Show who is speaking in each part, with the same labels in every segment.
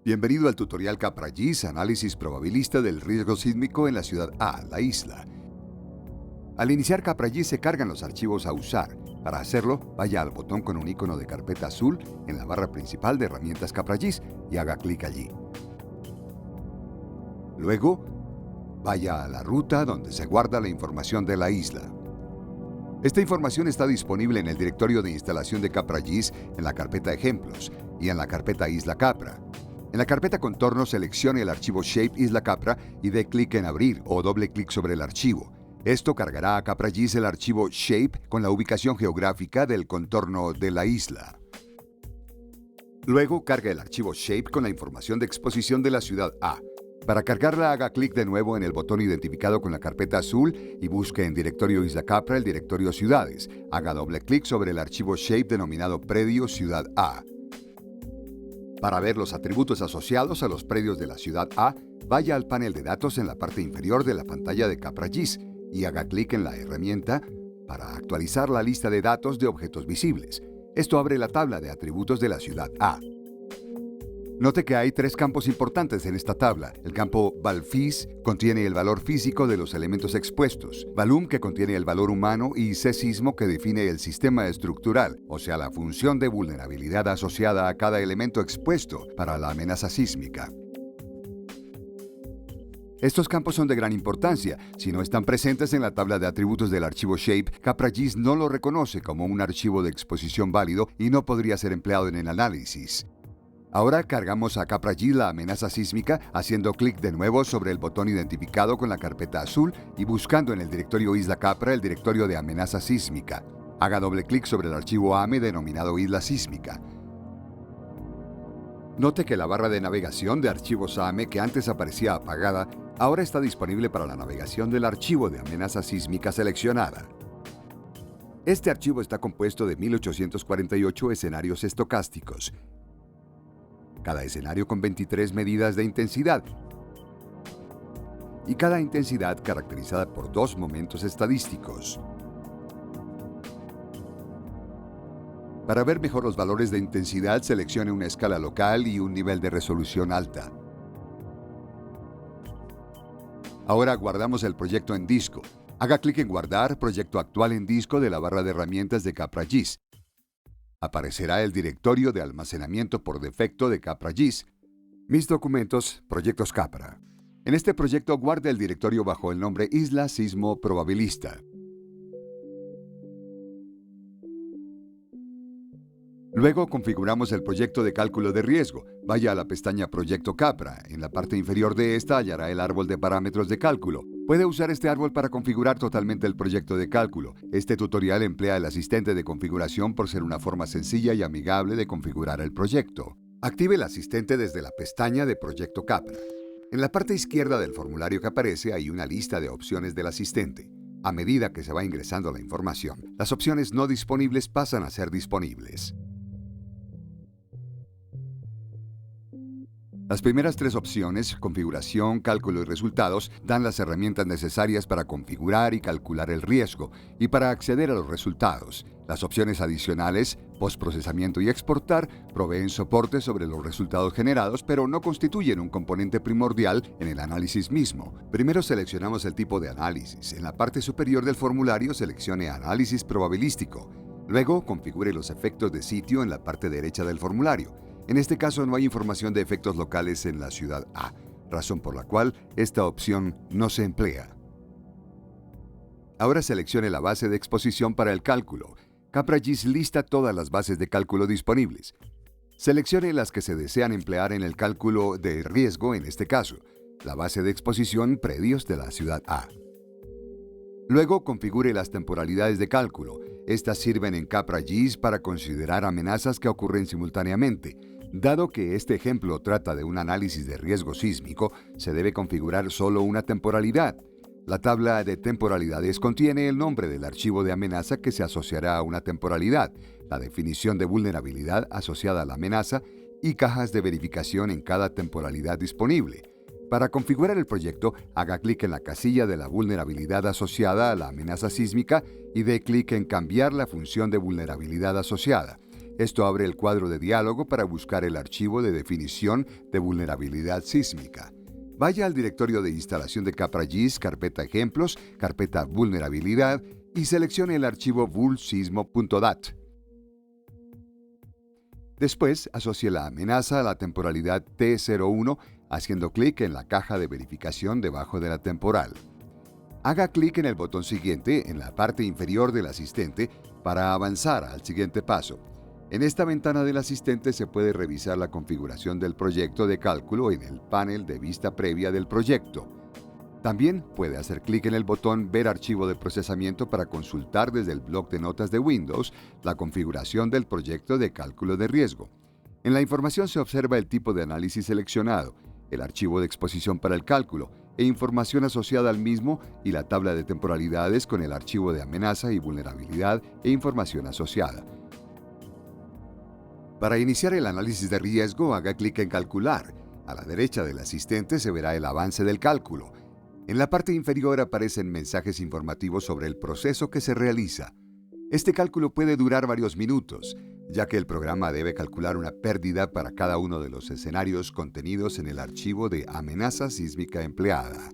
Speaker 1: Bienvenido al tutorial CapraGIS, análisis probabilista del riesgo sísmico en la ciudad A, la isla. Al iniciar CapraGIS se cargan los archivos a usar. Para hacerlo, vaya al botón con un icono de carpeta azul en la barra principal de herramientas CapraGIS y haga clic allí. Luego, vaya a la ruta donde se guarda la información de la isla. Esta información está disponible en el directorio de instalación de CapraGIS en la carpeta Ejemplos y en la carpeta Isla Capra. En la carpeta Contorno seleccione el archivo Shape Isla Capra y dé clic en Abrir o doble clic sobre el archivo. Esto cargará a CapraGIS el archivo Shape con la ubicación geográfica del contorno de la isla. Luego carga el archivo Shape con la información de exposición de la ciudad A. Para cargarla haga clic de nuevo en el botón identificado con la carpeta azul y busque en directorio Isla Capra el directorio Ciudades. Haga doble clic sobre el archivo Shape denominado Predio Ciudad A. Para ver los atributos asociados a los predios de la ciudad A, vaya al panel de datos en la parte inferior de la pantalla de CapraGIS y haga clic en la herramienta para actualizar la lista de datos de objetos visibles. Esto abre la tabla de atributos de la ciudad A. Note que hay tres campos importantes en esta tabla. El campo ValFis contiene el valor físico de los elementos expuestos, Valum que contiene el valor humano y C-Sismo que define el sistema estructural, o sea, la función de vulnerabilidad asociada a cada elemento expuesto para la amenaza sísmica. Estos campos son de gran importancia. Si no están presentes en la tabla de atributos del archivo Shape, CapraGIS no lo reconoce como un archivo de exposición válido y no podría ser empleado en el análisis. Ahora cargamos a CapraGIS la amenaza sísmica haciendo clic de nuevo sobre el botón identificado con la carpeta azul y buscando en el directorio Isla Capra el directorio de amenaza sísmica. Haga doble clic sobre el archivo AME denominado Isla Sísmica. Note que la barra de navegación de archivos AME que antes aparecía apagada, ahora está disponible para la navegación del archivo de amenaza sísmica seleccionada. Este archivo está compuesto de 1848 escenarios estocásticos. Cada escenario con 23 medidas de intensidad y cada intensidad caracterizada por dos momentos estadísticos. Para ver mejor los valores de intensidad, seleccione una escala local y un nivel de resolución alta. Ahora guardamos el proyecto en disco. Haga clic en Guardar proyecto actual en disco de la barra de herramientas de CapraGIS. Aparecerá el directorio de almacenamiento por defecto de CapraGIS. Mis documentos, proyectos Capra. En este proyecto guarde el directorio bajo el nombre Isla Sismo Probabilista. Luego configuramos el proyecto de cálculo de riesgo. Vaya a la pestaña Proyecto Capra. En la parte inferior de esta hallará el árbol de parámetros de cálculo. Puede usar este árbol para configurar totalmente el proyecto de cálculo. Este tutorial emplea el asistente de configuración por ser una forma sencilla y amigable de configurar el proyecto. Active el asistente desde la pestaña de Proyecto Capra. En la parte izquierda del formulario que aparece hay una lista de opciones del asistente. A medida que se va ingresando la información, las opciones no disponibles pasan a ser disponibles. Las primeras tres opciones, configuración, cálculo y resultados, dan las herramientas necesarias para configurar y calcular el riesgo y para acceder a los resultados. Las opciones adicionales, postprocesamiento y exportar, proveen soporte sobre los resultados generados, pero no constituyen un componente primordial en el análisis mismo. Primero seleccionamos el tipo de análisis. En la parte superior del formulario seleccione Análisis probabilístico. Luego configure los efectos de sitio en la parte derecha del formulario. En este caso no hay información de efectos locales en la ciudad A, razón por la cual esta opción no se emplea. Ahora seleccione la base de exposición para el cálculo. CapraGIS lista todas las bases de cálculo disponibles. Seleccione las que se desean emplear en el cálculo de riesgo, en este caso, la base de exposición predios de la ciudad A. Luego configure las temporalidades de cálculo. Estas sirven en CapraGIS para considerar amenazas que ocurren simultáneamente. Dado que este ejemplo trata de un análisis de riesgo sísmico, se debe configurar solo una temporalidad. La tabla de temporalidades contiene el nombre del archivo de amenaza que se asociará a una temporalidad, la definición de vulnerabilidad asociada a la amenaza y cajas de verificación en cada temporalidad disponible. Para configurar el proyecto, haga clic en la casilla de la vulnerabilidad asociada a la amenaza sísmica y dé clic en Cambiar la función de vulnerabilidad asociada. Esto abre el cuadro de diálogo para buscar el archivo de definición de vulnerabilidad sísmica. Vaya al directorio de instalación de CapraGIS, carpeta ejemplos, carpeta vulnerabilidad y seleccione el archivo vulsismo.dat. Después, asocie la amenaza a la temporalidad T01 haciendo clic en la caja de verificación debajo de la temporal. Haga clic en el botón siguiente en la parte inferior del asistente para avanzar al siguiente paso. En esta ventana del asistente se puede revisar la configuración del proyecto de cálculo en el panel de vista previa del proyecto. También puede hacer clic en el botón Ver archivo de procesamiento para consultar desde el bloc de notas de Windows la configuración del proyecto de cálculo de riesgo. En la información se observa el tipo de análisis seleccionado, el archivo de exposición para el cálculo e información asociada al mismo y la tabla de temporalidades con el archivo de amenaza y vulnerabilidad e información asociada. Para iniciar el análisis de riesgo, haga clic en Calcular. A la derecha del asistente se verá el avance del cálculo. En la parte inferior aparecen mensajes informativos sobre el proceso que se realiza. Este cálculo puede durar varios minutos, ya que el programa debe calcular una pérdida para cada uno de los escenarios contenidos en el archivo de amenaza sísmica empleada.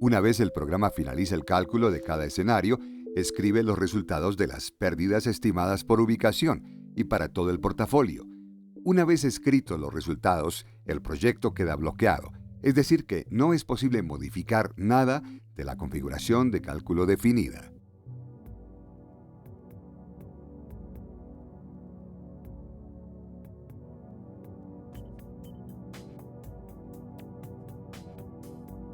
Speaker 1: Una vez el programa finaliza el cálculo de cada escenario, escribe los resultados de las pérdidas estimadas por ubicación y para todo el portafolio. Una vez escritos los resultados, el proyecto queda bloqueado, es decir que no es posible modificar nada de la configuración de cálculo definida.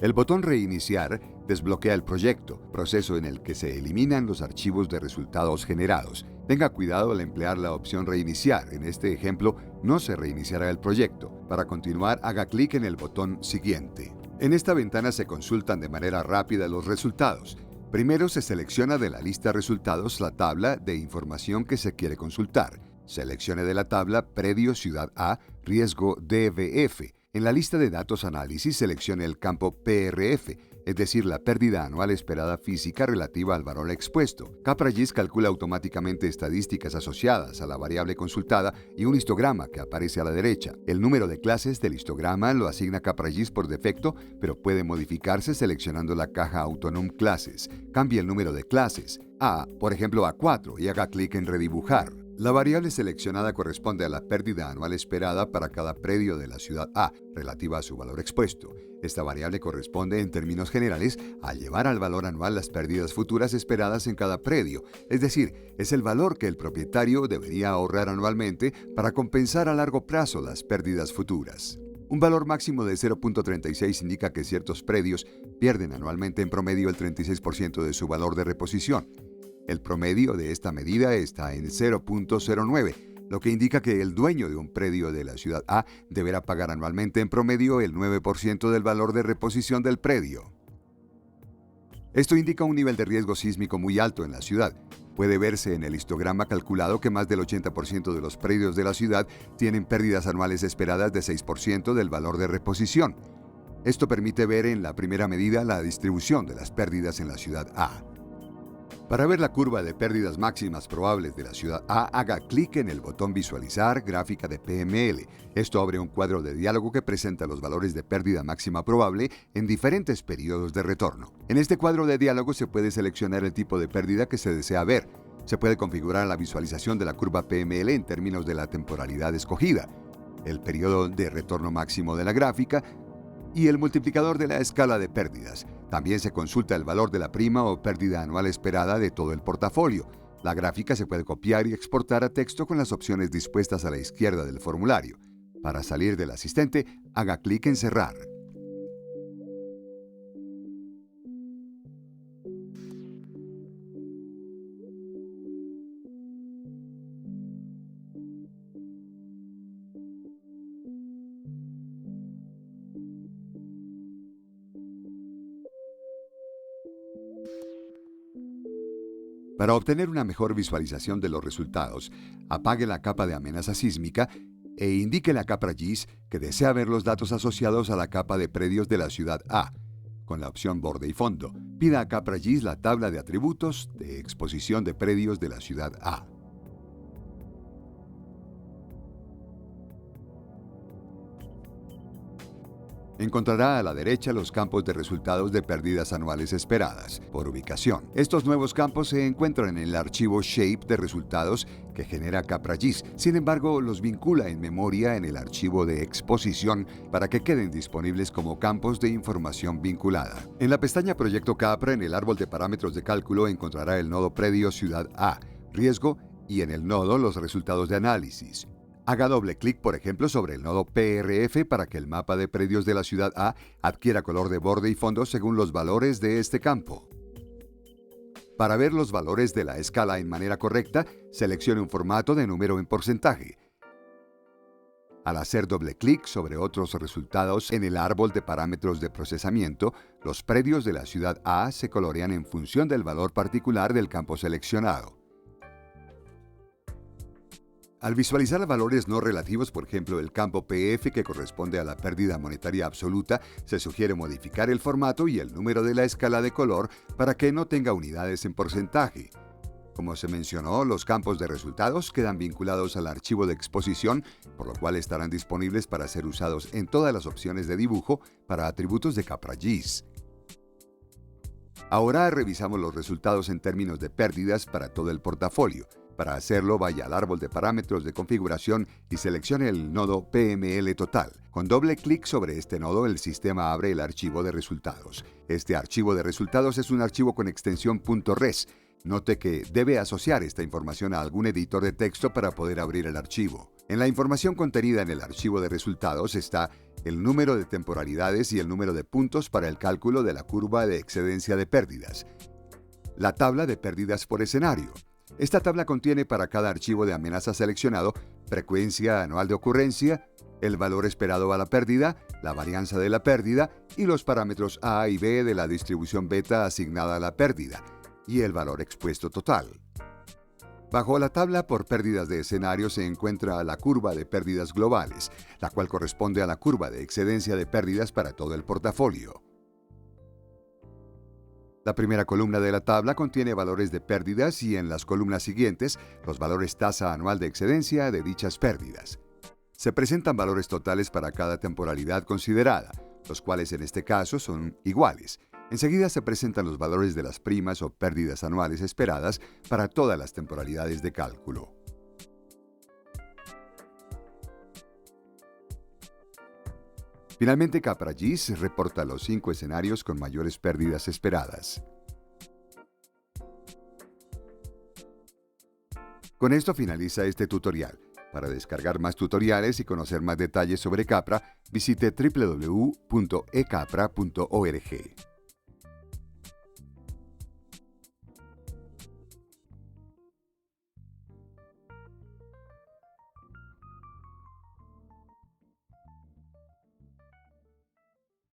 Speaker 1: El botón Reiniciar desbloquea el proyecto, proceso en el que se eliminan los archivos de resultados generados. Tenga cuidado al emplear la opción Reiniciar. En este ejemplo, no se reiniciará el proyecto. Para continuar, haga clic en el botón Siguiente. En esta ventana se consultan de manera rápida los resultados. Primero se selecciona de la lista resultados la tabla de información que se quiere consultar. Seleccione de la tabla Predio Ciudad A, Riesgo DBF. En la lista de datos análisis seleccione el campo PRF, es decir, la pérdida anual esperada física relativa al valor expuesto. CapraGIS calcula automáticamente estadísticas asociadas a la variable consultada y un histograma que aparece a la derecha. El número de clases del histograma lo asigna CapraGIS por defecto, pero puede modificarse seleccionando la caja Autonome Classes. Cambie el número de clases, por ejemplo, a 4 y haga clic en Redibujar. La variable seleccionada corresponde a la pérdida anual esperada para cada predio de la ciudad A, relativa a su valor expuesto. Esta variable corresponde, en términos generales, a llevar al valor anual las pérdidas futuras esperadas en cada predio, es decir, es el valor que el propietario debería ahorrar anualmente para compensar a largo plazo las pérdidas futuras. Un valor máximo de 0.36 indica que ciertos predios pierden anualmente en promedio el 36% de su valor de reposición. El promedio de esta medida está en 0.09, lo que indica que el dueño de un predio de la ciudad A deberá pagar anualmente en promedio el 9% del valor de reposición del predio. Esto indica un nivel de riesgo sísmico muy alto en la ciudad. Puede verse en el histograma calculado que más del 80% de los predios de la ciudad tienen pérdidas anuales esperadas de 6% del valor de reposición. Esto permite ver en la primera medida la distribución de las pérdidas en la ciudad A. Para ver la curva de pérdidas máximas probables de la ciudad A, haga clic en el botón Visualizar gráfica de PML. Esto abre un cuadro de diálogo que presenta los valores de pérdida máxima probable en diferentes periodos de retorno. En este cuadro de diálogo se puede seleccionar el tipo de pérdida que se desea ver. Se puede configurar la visualización de la curva PML en términos de la temporalidad escogida, el periodo de retorno máximo de la gráfica y el multiplicador de la escala de pérdidas. También se consulta el valor de la prima o pérdida anual esperada de todo el portafolio. La gráfica se puede copiar y exportar a texto con las opciones dispuestas a la izquierda del formulario. Para salir del asistente, haga clic en Cerrar. Para obtener una mejor visualización de los resultados, apague la capa de amenaza sísmica e indíquele a CapraGIS que desea ver los datos asociados a la capa de predios de la ciudad A. Con la opción Borde y Fondo, pida a CapraGIS la tabla de atributos de exposición de predios de la ciudad A. Encontrará a la derecha los campos de resultados de pérdidas anuales esperadas, por ubicación. Estos nuevos campos se encuentran en el archivo Shape de resultados que genera CapraGIS. Sin embargo, los vincula en memoria en el archivo de exposición para que queden disponibles como campos de información vinculada. En la pestaña Proyecto Capra, en el árbol de parámetros de cálculo, encontrará el nodo predio Ciudad A, riesgo, y en el nodo los resultados de análisis. Haga doble clic, por ejemplo, sobre el nodo PRF para que el mapa de predios de la ciudad A adquiera color de borde y fondo según los valores de este campo. Para ver los valores de la escala en manera correcta, seleccione un formato de número en porcentaje. Al hacer doble clic sobre otros resultados en el árbol de parámetros de procesamiento, los predios de la ciudad A se colorean en función del valor particular del campo seleccionado. Al visualizar valores no relativos, por ejemplo el campo PF que corresponde a la pérdida monetaria absoluta, se sugiere modificar el formato y el número de la escala de color para que no tenga unidades en porcentaje. Como se mencionó, los campos de resultados quedan vinculados al archivo de exposición, por lo cual estarán disponibles para ser usados en todas las opciones de dibujo para atributos de CapraGIS. Ahora revisamos los resultados en términos de pérdidas para todo el portafolio. Para hacerlo, vaya al árbol de parámetros de configuración y seleccione el nodo PML total. Con doble clic sobre este nodo, el sistema abre el archivo de resultados. Este archivo de resultados es un archivo con extensión .res. Note que debe asociar esta información a algún editor de texto para poder abrir el archivo. En la información contenida en el archivo de resultados está el número de temporalidades y el número de puntos para el cálculo de la curva de excedencia de pérdidas. La tabla de pérdidas por escenario. Esta tabla contiene para cada archivo de amenaza seleccionado frecuencia anual de ocurrencia, el valor esperado a la pérdida, la varianza de la pérdida y los parámetros A y B de la distribución beta asignada a la pérdida, y el valor expuesto total. Bajo la tabla por pérdidas de escenario se encuentra la curva de pérdidas globales, la cual corresponde a la curva de excedencia de pérdidas para todo el portafolio. La primera columna de la tabla contiene valores de pérdidas y en las columnas siguientes los valores tasa anual de excedencia de dichas pérdidas. Se presentan valores totales para cada temporalidad considerada, los cuales en este caso son iguales. Enseguida se presentan los valores de las primas o pérdidas anuales esperadas para todas las temporalidades de cálculo. Finalmente, CapraGIS reporta los 5 escenarios con mayores pérdidas esperadas. Con esto finaliza este tutorial. Para descargar más tutoriales y conocer más detalles sobre Capra, visite www.ecapra.org.